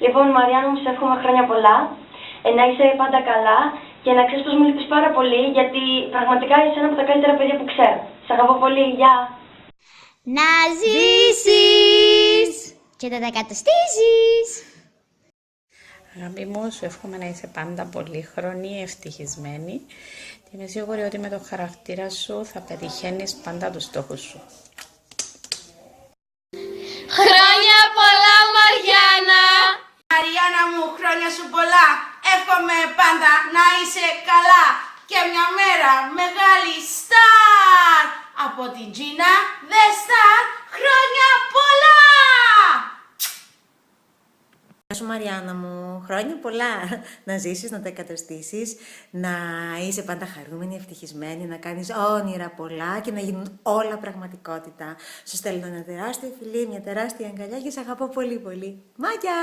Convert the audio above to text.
Λοιπόν, Μαριάννα μου, σε εύχομαι χρόνια πολλά, να είσαι πάντα καλά και να ξέρεις πως μου λείπεις πάρα πολύ, γιατί πραγματικά είσαι ένα από τα καλύτερα παιδιά που ξέρω. Σ' αγαπώ πολύ, γεια! Να ζήσεις και να τα καταστήσεις. Αγάπη μου, σου εύχομαι να είσαι πάντα πολύχρονη, ευτυχισμένη και είμαι σίγουρη ότι με το χαρακτήρα σου θα πετυχαίνεις πάντα τους στόχους σου. Χρόνια πολλά, Μαριάννα! Μαριάννα μου, χρόνια σου πολλά. Εύχομαι πάντα να είσαι καλά και μια μέρα μεγάλη στάρ από την Gina The Star. Χρόνια πολλά! Γεια σου Μαριάννα μου, χρόνια πολλά, να ζήσεις, να τα εκαταστήσεις, να είσαι πάντα χαρούμενη, ευτυχισμένη, να κάνεις όνειρα πολλά και να γίνουν όλα πραγματικότητα. Σου στέλνω ένα τεράστιο φιλί, μια τεράστια αγκαλιά και σε αγαπώ πολύ πολύ. Μάγια!